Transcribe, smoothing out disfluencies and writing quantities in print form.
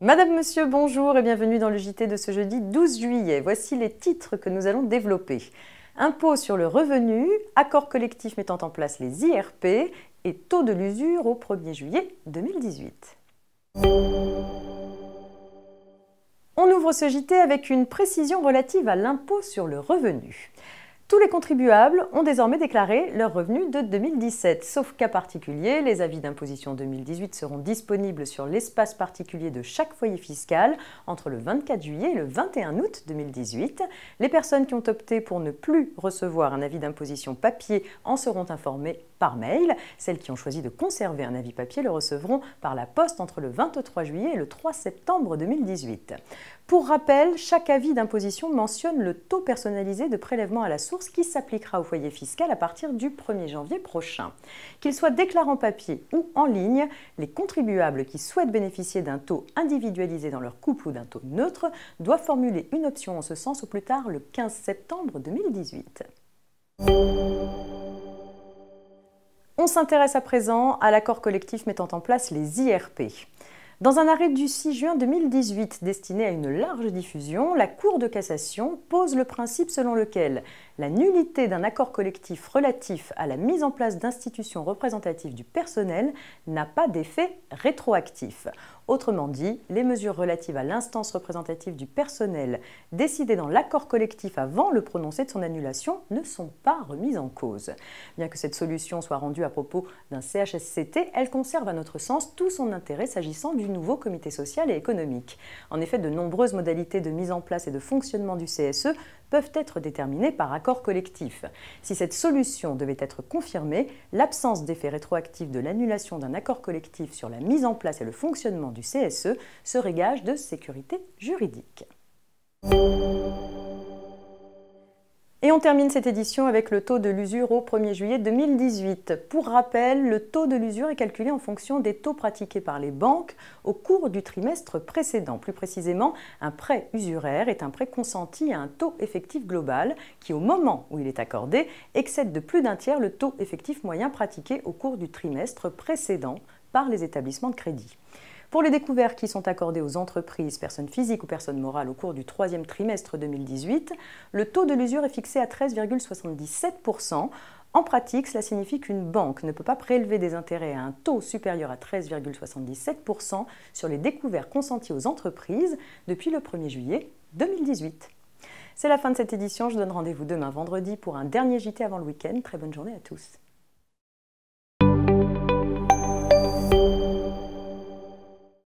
Madame, Monsieur, bonjour et bienvenue dans le JT de ce jeudi 12 juillet. Voici les titres que nous allons développer. Impôt sur le revenu, accord collectif mettant en place les IRP et taux de l'usure au 1er juillet 2018. On ouvre ce JT avec une précision relative à l'impôt sur le revenu. Tous les contribuables ont désormais déclaré leurs revenus de 2017, sauf cas particulier, les avis d'imposition 2018 seront disponibles sur l'espace particulier de chaque foyer fiscal entre le 24 juillet et le 21 août 2018. Les personnes qui ont opté pour ne plus recevoir un avis d'imposition papier en seront informées par mail. Celles qui ont choisi de conserver un avis papier le recevront par la poste entre le 23 juillet et le 3 septembre 2018. Pour rappel, chaque avis d'imposition mentionne le taux personnalisé de prélèvement à la source qui s'appliquera au foyer fiscal à partir du 1er janvier prochain. Qu'ils soient déclarants papier ou en ligne, les contribuables qui souhaitent bénéficier d'un taux individualisé dans leur couple ou d'un taux neutre doivent formuler une option en ce sens au plus tard le 15 septembre 2018. On s'intéresse à présent à l'accord collectif mettant en place les IRP. Dans un arrêt du 6 juin 2018 destiné à une large diffusion, la Cour de cassation pose le principe selon lequel la nullité d'un accord collectif relatif à la mise en place d'institutions représentatives du personnel n'a pas d'effet rétroactif. Autrement dit, les mesures relatives à l'instance représentative du personnel décidées dans l'accord collectif avant le prononcé de son annulation ne sont pas remises en cause. Bien que cette solution soit rendue à propos d'un CHSCT, elle conserve à notre sens tout son intérêt s'agissant du nouveau comité social et économique. En effet, de nombreuses modalités de mise en place et de fonctionnement du CSE peuvent être déterminées par accord collectif. Si cette solution devait être confirmée, l'absence d'effet rétroactif de l'annulation d'un accord collectif sur la mise en place et le fonctionnement du CSE serait gage de sécurité juridique. Et on termine cette édition avec le taux de l'usure au 1er juillet 2018. Pour rappel, le taux de l'usure est calculé en fonction des taux pratiqués par les banques au cours du trimestre précédent. Plus précisément, un prêt usuraire est un prêt consenti à un taux effectif global qui, au moment où il est accordé, excède de plus d'un tiers le taux effectif moyen pratiqué au cours du trimestre précédent par les établissements de crédit. Pour les découvertes qui sont accordées aux entreprises, personnes physiques ou personnes morales au cours du troisième trimestre 2018, le taux de l'usure est fixé à 13,77%. En pratique, cela signifie qu'une banque ne peut pas prélever des intérêts à un taux supérieur à 13,77% sur les découvertes consenties aux entreprises depuis le 1er juillet 2018. C'est la fin de cette édition, je donne rendez-vous demain vendredi pour un dernier JT avant le week-end. Très bonne journée à tous.